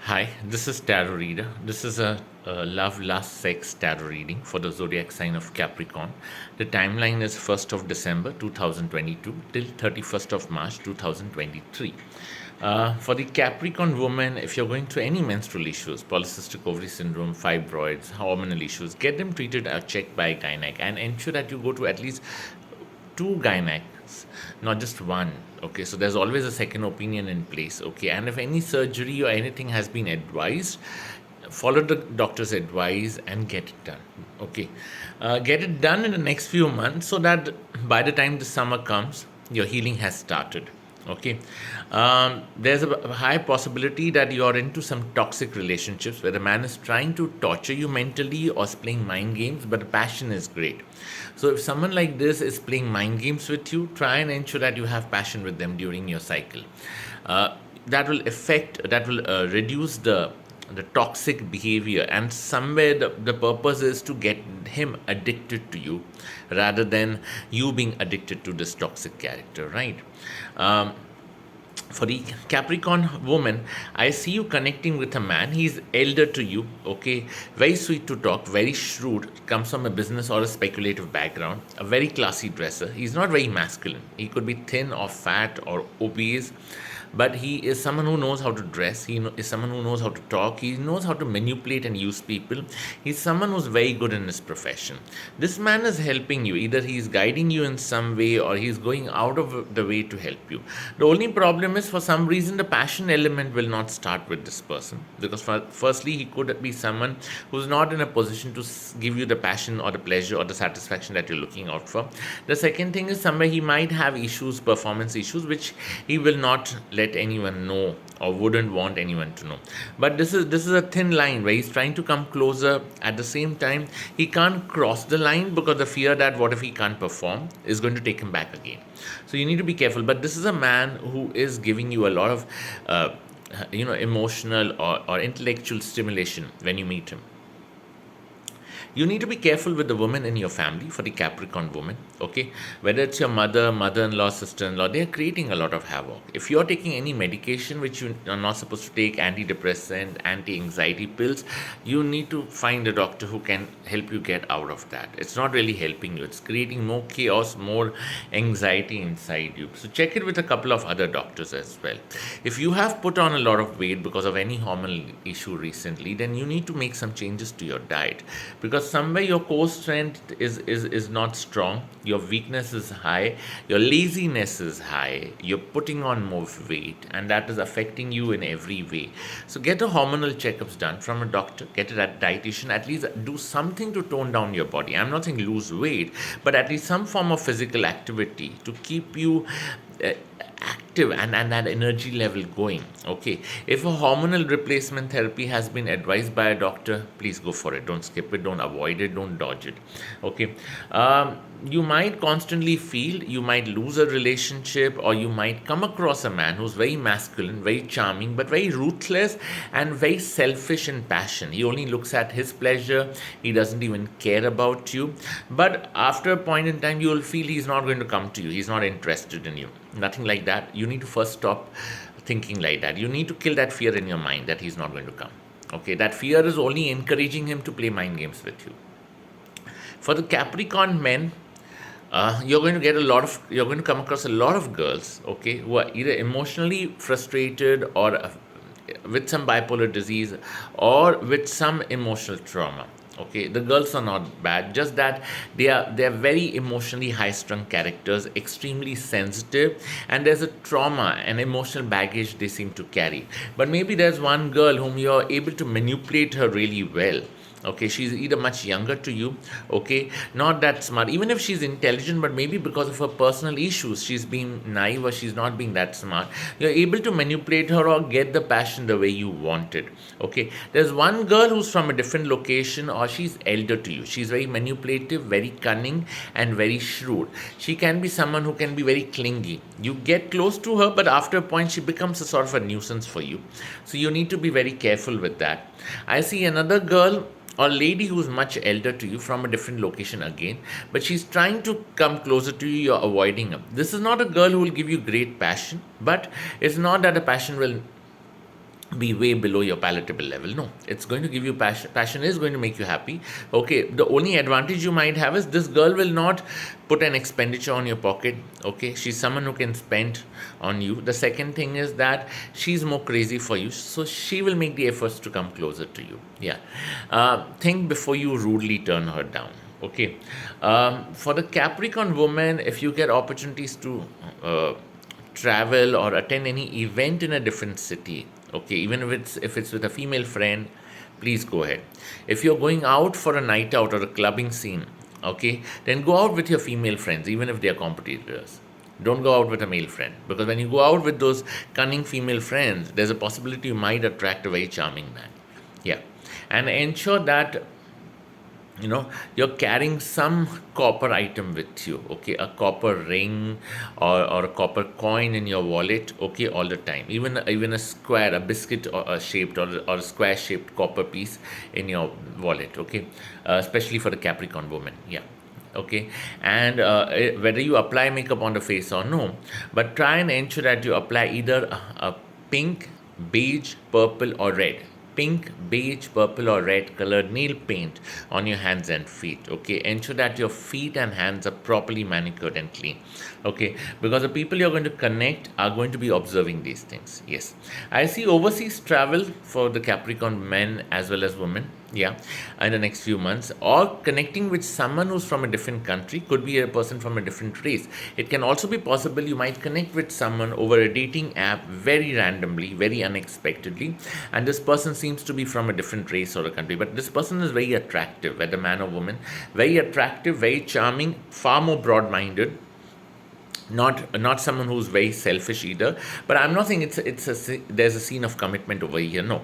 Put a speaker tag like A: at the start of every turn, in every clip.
A: Hi, this is Tarot Reader. This is a love, lust, sex tarot reading for the zodiac sign of Capricorn. The timeline is 1st of December 2022 till 31st of March 2023. For the Capricorn woman, if you're going through any menstrual issues, polycystic ovary syndrome, fibroids, hormonal issues, get them treated or checked by a gynec and ensure that you go to at least two gynecs, not just one. Okay, so there's always a second opinion in place. Okay, and if any surgery or anything has been advised, follow the doctor's advice and get it done. Okay, get it done in the next few months so that by the time the summer comes, your healing has started. Okay, there's a high possibility that you're into some toxic relationships where the man is trying to torture you mentally or is playing mind games, but the passion is great. So if someone like this is playing mind games with you, try and ensure that you have passion with them during your cycle. That will reduce the toxic behavior, and somewhere the purpose is to get him addicted to you rather than you being addicted to this toxic character, right? um, for the Capricorn woman, I see you connecting with a man. He's elder to you, okay? Very sweet to talk, very shrewd, comes from a business or a speculative background, a very classy dresser. He's not very masculine. He could be thin or fat or obese, but he is someone who knows how to dress. Is someone who knows how to talk. He knows how to manipulate and use people. He's someone who's very good in his profession. This man is helping you. Either he's guiding you in some way or he's going out of the way to help you. The only problem is, for some reason, the passion element will not start with this person, because firstly, he could be someone who's not in a position to give you the passion or the pleasure or the satisfaction that you're looking out for. The second thing is, somewhere he might have issues, performance issues, which he will not let anyone know or wouldn't want anyone to know. But this is a thin line where he's trying to come closer. At the same time, he can't cross the line because the fear that what if he can't perform is going to take him back again. So you need to be careful. But this is a man who is giving you a lot of emotional or intellectual stimulation when you meet him. You need to be careful with the women in your family. For the Capricorn woman, okay, whether it's your mother, mother-in-law, sister-in-law, they are creating a lot of havoc. If you're taking any medication which you are not supposed to take, antidepressant, anti-anxiety pills, you need to find a doctor who can help you get out of that. It's not really helping you. It's creating more chaos, more anxiety inside you. So check it with a couple of other doctors as well. If you have put on a lot of weight because of any hormonal issue recently, then you need to make some changes to your diet, because somewhere your core strength is not strong, your weakness is high, your laziness is high, you're putting on more weight, and that is affecting you in every way. So get the hormonal checkups done from a doctor, get it at dietitian, at least do something to tone down your body. I'm not saying lose weight, but at least some form of physical activity to keep you uh, active and that energy level going. Okay, if a hormonal replacement therapy has been advised by a doctor, please go for it. Don't skip it, don't avoid it, don't dodge it. Okay. You might constantly feel you might lose a relationship, or you might come across a man who's very masculine, very charming, but very ruthless and very selfish in passion. He only looks at his pleasure, he doesn't even care about you. But after a point in time, you will feel he's not going to come to you, he's not interested in you. Nothing like that. You need to first stop thinking like that. You need to kill that fear in your mind that he's not going to come. Okay, that fear is only encouraging him to play mind games with you. For the Capricorn men, you're going to come across a lot of girls, okay, who are either emotionally frustrated or with some bipolar disease or with some emotional trauma. Okay, the girls are not bad, just that they are very emotionally high strung characters, extremely sensitive, and there's a trauma and emotional baggage they seem to carry. But maybe there's one girl whom you're able to manipulate her really well. Okay, she's either much younger to you, okay, not that smart, even if she's intelligent, but maybe because of her personal issues she's being naive or she's not being that smart. You're able to manipulate her or get the passion the way you want it. Okay, there's one girl who's from a different location, or she's elder to you. She's very manipulative, very cunning, and very shrewd. She can be someone who can be very clingy. You get close to her, but after a point she becomes a sort of a nuisance for you. So you need to be very careful with that. I see another girl or lady who's much elder to you from a different location again, but she's trying to come closer to you, you're avoiding her. This is not a girl who will give you great passion, but it's not that the passion will be way below your palatable level. No, it's going to give you passion. Passion is going to make you happy. Okay, the only advantage you might have is this girl will not put an expenditure on your pocket. Okay, she's someone who can spend on you. The second thing is that she's more crazy for you, so she will make the efforts to come closer to you. Yeah, think before you rudely turn her down. Okay, for the Capricorn woman, if you get opportunities to travel or attend any event in a different city, okay, even if it's with a female friend, please go ahead. If you're going out for a night out or a clubbing scene, okay, then go out with your female friends, even if they are competitors. Don't go out with a male friend, because when you go out with those cunning female friends, there's a possibility you might attract a very charming man. Yeah, and ensure that you're carrying some copper item with you. Okay, a copper ring, or a copper coin in your wallet, okay, all the time. Even a square, a biscuit, or a shaped, or a square shaped copper piece in your wallet. Okay, especially for the Capricorn woman. Yeah. Okay, and whether you apply makeup on the face or no, but try and ensure that you apply either a pink, beige, purple, or red. Pink, beige, purple, or red colored nail paint on your hands and feet. Okay, ensure that your feet and hands are properly manicured and clean. Okay, because the people you're going to connect are going to be observing these things. Yes, I see overseas travel for the Capricorn men as well as women. Yeah, in the next few months, or connecting with someone who's from a different country, could be a person from a different race. It can also be possible you might connect with someone over a dating app very randomly, very unexpectedly, and this person seems to be from a different race or a country, but this person is very attractive, whether man or woman, very attractive, very charming, far more broad-minded, not someone who's very selfish either. But I'm not saying there's a scene of commitment over here, no,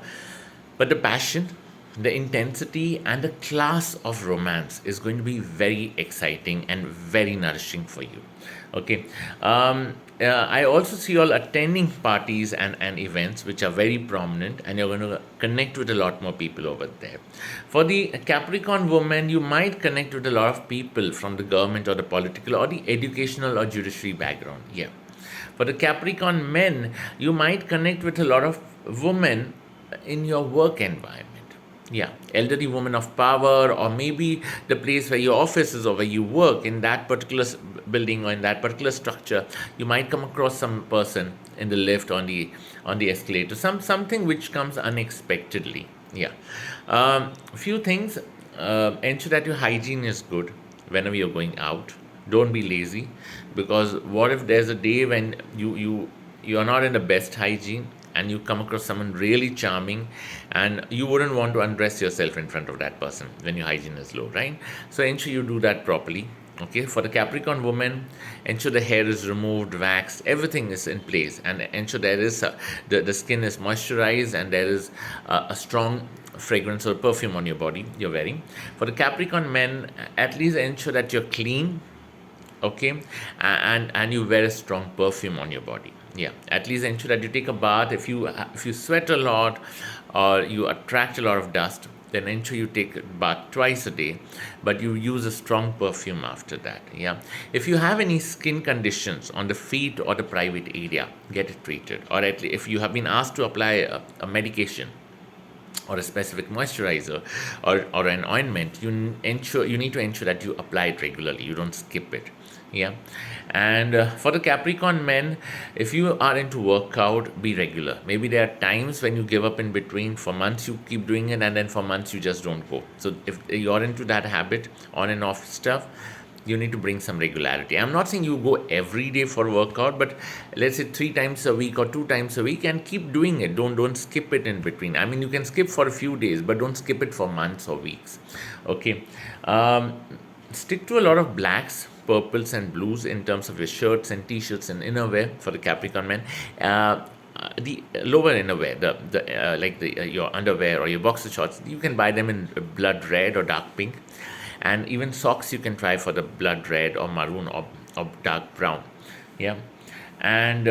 A: but the passion, the intensity, and the class of romance is going to be very exciting and very nourishing for you. Okay. I also see you all attending parties and events which are very prominent, and you're going to connect with a lot more people over there. For the Capricorn woman, you might connect with a lot of people from the government or the political or the educational or judiciary background. Yeah. For the Capricorn men, you might connect with a lot of women in your work environment. Yeah, elderly woman of power, or maybe the place where your office is or where you work, in that particular building or in that particular structure, you might come across some person in the lift, on the escalator, something which comes unexpectedly. Yeah, few things. Ensure that your hygiene is good whenever you're going out. Don't be lazy, because what if there's a day when you're not in the best hygiene, and you come across someone really charming, and you wouldn't want to undress yourself in front of that person when your hygiene is low, right? So ensure you do that properly. Okay, for the Capricorn woman, ensure the hair is removed, waxed, everything is in place, and ensure there is the skin is moisturized, and there is a strong fragrance or perfume on your body you're wearing. For the Capricorn men, at least ensure that you're clean. Okay, and you wear a strong perfume on your body. Yeah, at least ensure that you take a bath. If you sweat a lot, or you attract a lot of dust, then ensure you take a bath twice a day, but you use a strong perfume after that. Yeah, if you have any skin conditions on the feet or the private area, get it treated. Or at least if you have been asked to apply a medication or a specific moisturizer, or an ointment, you need to ensure that you apply it regularly, you don't skip it. Yeah, and for the Capricorn men, if you are into workout, be regular. Maybe there are times when you give up in between. For months you keep doing it, and then for months you just don't go. So if you're into that habit, on and off stuff, you need to bring some regularity. I'm not saying you go every day for workout, but let's say 3 times a week or 2 times a week, and keep doing it. Don't skip it in between. I mean, you can skip for a few days, but don't skip it for months or weeks. Okay, stick to a lot of blacks, purples, and blues in terms of your shirts and t-shirts and innerwear for the Capricorn men. The lower innerwear, your underwear or your boxer shorts, you can buy them in blood red or dark pink, and even socks you can try for the blood red or maroon, or dark brown. Yeah, and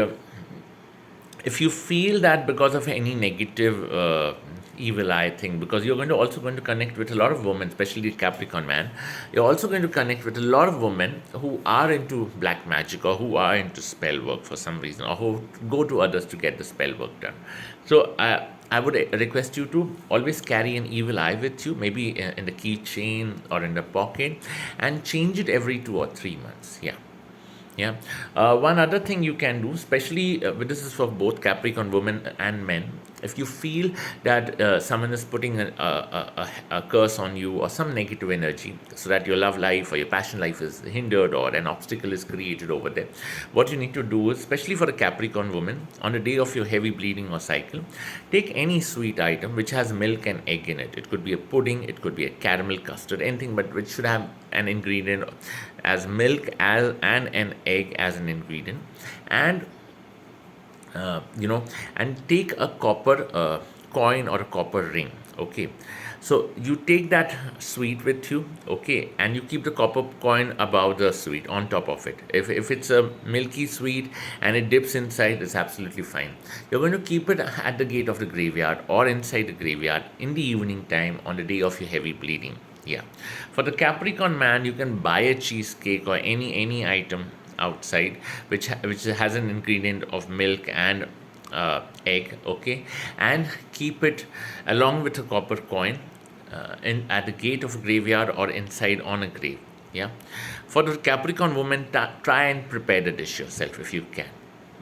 A: if you feel that because of any negative evil eye thing, because you're also going to connect with a lot of women, especially Capricorn man, you're also going to connect with a lot of women who are into black magic, or who are into spell work for some reason, or who go to others to get the spell work done. So I would request you to always carry an evil eye with you, maybe in the keychain or in the pocket, and change it every 2 or 3 months. Yeah. Yeah. One other thing you can do, especially this is for both Capricorn women and men, if you feel that someone is putting a curse on you or some negative energy, so that your love life or your passion life is hindered or an obstacle is created over there, what you need to do is, especially for a Capricorn woman, on the day of your heavy bleeding or cycle, take any sweet item which has milk and egg in it. It could be a pudding, it could be a caramel custard, anything, but which should have an ingredient as milk as and an egg as an ingredient, and and take a copper coin or a copper ring. Okay, so you take that sweet with you. Okay, and you keep the copper coin above the sweet on top of it. If it's a milky sweet and it dips inside, it's absolutely fine. You're going to keep it at the gate of the graveyard or inside the graveyard in the evening time on the day of your heavy bleeding. Yeah. For the Capricorn man, you can buy a cheesecake or any item outside which has an ingredient of milk and egg. Okay, and keep it along with a copper coin in at the gate of a graveyard or inside on a grave. Yeah. For the Capricorn woman, try and prepare the dish yourself if you can.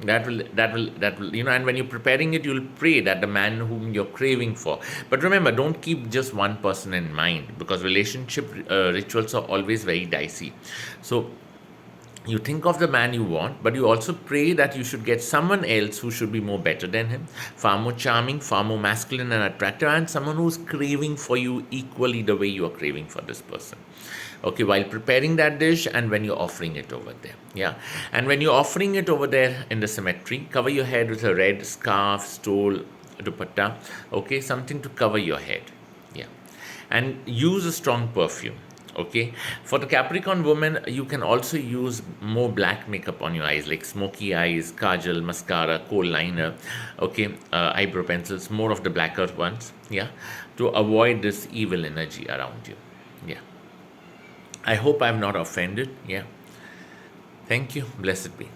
A: That will and when you're preparing it, you'll pray that the man whom you're craving for. But remember, don't keep just one person in mind, because relationship rituals are always very dicey. So you think of the man you want, but you also pray that you should get someone else who should be more better than him, far more charming, far more masculine and attractive, and someone who's craving for you equally the way you are craving for this person. Okay, while preparing that dish and when you're offering it over there. Yeah. And when you're offering it over there in the cemetery, cover your head with a red scarf, stole, dupatta. Okay, something to cover your head. Yeah. And use a strong perfume. Okay, for the Capricorn woman, you can also use more black makeup on your eyes, like smoky eyes, kajal, mascara, kohl liner. Okay, eyebrow pencils, more of the blacker ones. Yeah, to avoid this evil energy around you. Yeah, I hope I'm not offended. Yeah, thank you. Blessed be.